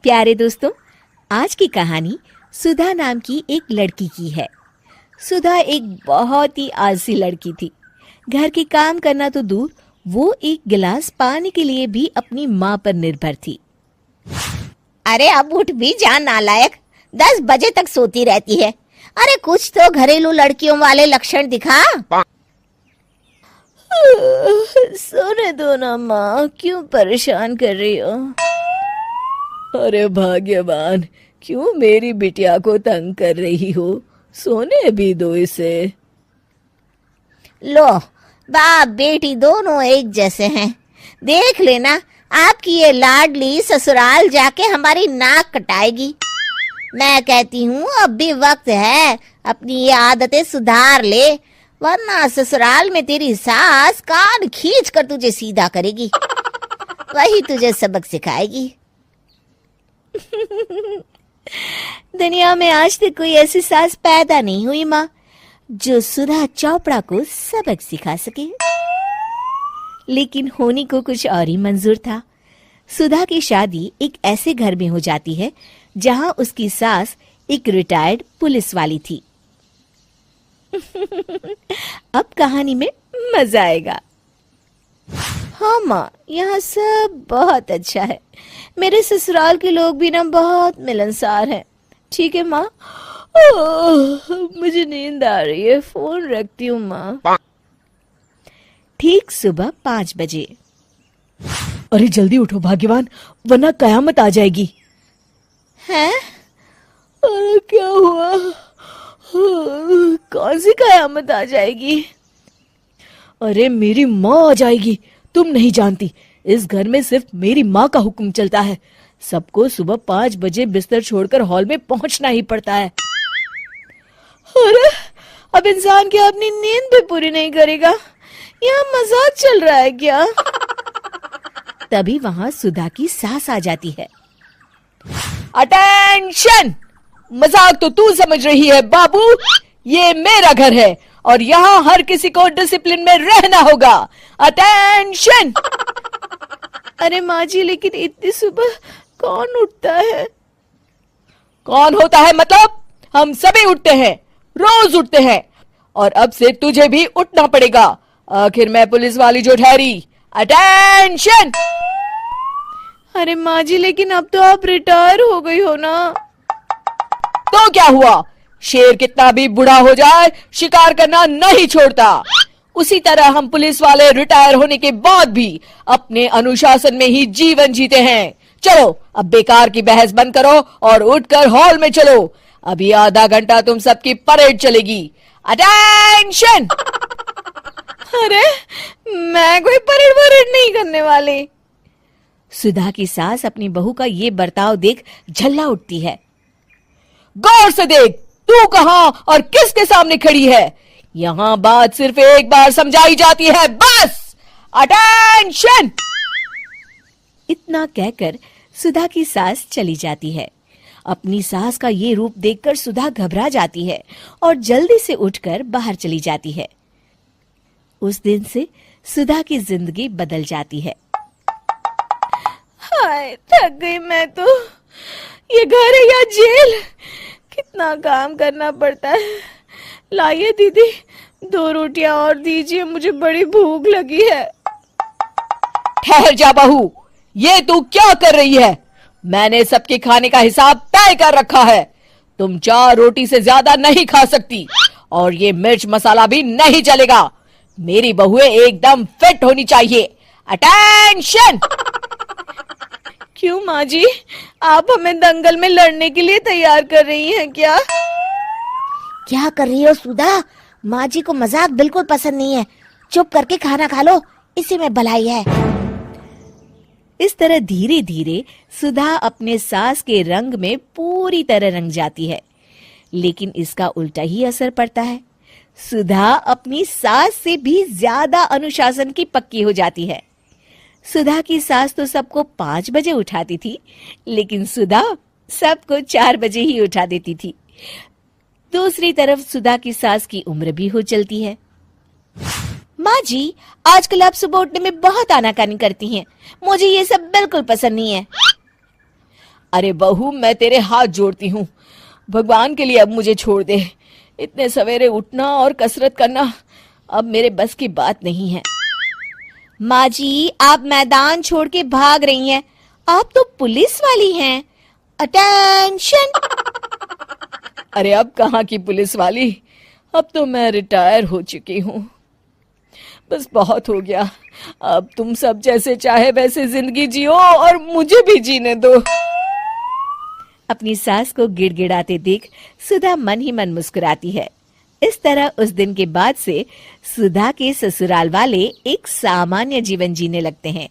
प्यारे दोस्तों, आज की कहानी सुधा नाम की एक लड़की की है। सुधा एक बहुत ही आलसी लड़की थी। घर के काम करना तो दूर, वो एक गिलास पानी के लिए भी अपनी माँ पर निर्भर थी। अरे अब उठ भी जा नालायक, 10 बजे तक सोती रहती है। अरे कुछ तो घरेलू लड़कियों वाले लक्षण दिखा। सोने दो ना माँ, क्यों परेशान कर रही हो? अरे भाग्यवान, क्यों मेरी बिटिया को तंग कर रही हो? सोने भी दो इसे। लो, बाप बेटी दोनों एक जैसे हैं। देख लेना, आपकी ये लाडली ससुराल जाके हमारी नाक कटाएगी। मैं कहती हूँ अब भी वक्त है, अपनी ये आदतें सुधार ले, वरना ससुराल में तेरी सास कान खींच कर तुझे सीधा करेगी। वही तुझे सबक सिखाएगी। दुनिया में आज तक कोई ऐसी सास पैदा नहीं हुई माँ, जो सुधा चोपड़ा को सबक सिखा सके। लेकिन होनी को कुछ और ही मंजूर था। सुधा की शादी एक ऐसे घर में हो जाती है जहां उसकी सास एक रिटायर्ड पुलिस वाली थी। अब कहानी में मजा आएगा। हाँ माँ, यहाँ सब बहुत अच्छा है। मेरे ससुराल के लोग भी ना बहुत मिलनसार हैं। ठीक है माँ, मुझे नींद आ रही है, फोन रखती हूँ माँ। ठीक सुबह 5 बजे। अरे जल्दी उठो भाग्यवान, वरना कयामत आ जाएगी। हैं? अरे क्या हुआ? कौन सी कयामत आ जाएगी? अरे मेरी माँ आ जाएगी। तुम नहीं जानती, इस घर में सिर्फ मेरी माँ का हुक्म चलता है। सबको सुबह 5 बजे बिस्तर छोड़कर हॉल में पहुंचना ही पड़ता है। अरे अब इंसान क्या अपनी नींद भी पूरी नहीं करेगा? यहाँ मजाक चल रहा है क्या? तभी वहां सुधा की सास आ जाती है। अटेंशन! मजाक तो तू समझ रही है बाबू, ये मेरा घर है और यहाँ हर किसी को डिसिप्लिन में रहना होगा। अटेंशन! अरे माँ जी, लेकिन इतनी सुबह कौन उठता है? कौन होता है मतलब? हम सभी उठते हैं, रोज उठते हैं, और अब से तुझे भी उठना पड़ेगा। आखिर मैं पुलिस वाली जो ठहरी। अटेंशन! अरे माँ जी, लेकिन अब तो आप रिटायर हो गई हो ना। तो क्या हुआ? शेर कितना भी बूढ़ा हो जाए, शिकार करना नहीं छोड़ता। उसी तरह हम पुलिस वाले रिटायर होने के बाद भी अपने अनुशासन में ही जीवन जीते हैं। चलो अब बेकार की बहस बंद करो और उठकर हॉल में चलो। अभी आधा घंटा तुम सबकी परेड चलेगी। अटेंशन! अरे मैं कोई परेड वरेड नहीं करने वाली। सुधा की सास अपनी बहू का ये बर्ताव देख झल्ला उठती है। गौर से देख, तू कहां और किसके सामने खड़ी है? यहां बात सिर्फ एक बार समझाई जाती है, बस। अटेंशन! इतना कहकर सुधा की सास चली जाती है। अपनी सास का ये रूप देखकर सुधा घबरा जाती है और जल्दी से उठकर बाहर चली जाती है। उस दिन से सुधा की जिंदगी बदल जाती है। हाय, थक गई मैं तो। ये घर है या जेल? कितना काम करना पड़ता है। लाइए दीदी, 2 रोटियां और दीजिए, मुझे बड़ी भूख लगी है। ठहर जा बहू, ये तू क्या कर रही है? मैंने सबके खाने का हिसाब तय कर रखा है। तुम 4 रोटी से ज्यादा नहीं खा सकती और ये मिर्च मसाला भी नहीं चलेगा। मेरी बहुएं एकदम फिट होनी चाहिए। अटेंशन! क्यों माँ जी, आप हमें दंगल में लड़ने के लिए तैयार कर रही हैं क्या? क्या कर रही हो सुधा? माँ जी को मजाक बिल्कुल पसंद नहीं है। चुप करके खाना खा लो, इसी में भलाई है। इस तरह धीरे धीरे सुधा अपने सास के रंग में पूरी तरह रंग जाती है, लेकिन इसका उल्टा ही असर पड़ता है। सुधा अपनी सास से भी ज्यादा अनुशासन की पक्की हो जाती है। सुधा की सास तो सबको 5 बजे उठाती थी, लेकिन सुधा सबको 4 बजे ही उठा देती थी। दूसरी तरफ सुधा की सास की उम्र भी हो चलती है। माँ जी, आजकल आप सुबह उठने में बहुत आनाकानी करती हैं। मुझे ये सब बिल्कुल पसंद नहीं है। अरे बहू, मैं तेरे हाथ जोड़ती हूँ, भगवान के लिए अब मुझे छोड़ दे। इतने सवेरे उठना और कसरत करना अब मेरे बस की बात नहीं है। माँ जी, आप मैदान छोड़ के भाग रही हैं। आप तो पुलिस वाली हैं। अटेंशन! अरे अब कहाँ की पुलिस वाली, अब तो मैं रिटायर हो चुकी हूँ। बस बहुत हो गया, अब तुम सब जैसे चाहे वैसे जिंदगी जियो और मुझे भी जीने दो। अपनी सास को गिड़गिड़ाते देख सुधा मन ही मन मुस्कुराती है। इस तरह उस दिन के बाद से सुधा के ससुराल वाले एक सामान्य जीवन जीने लगते हैं।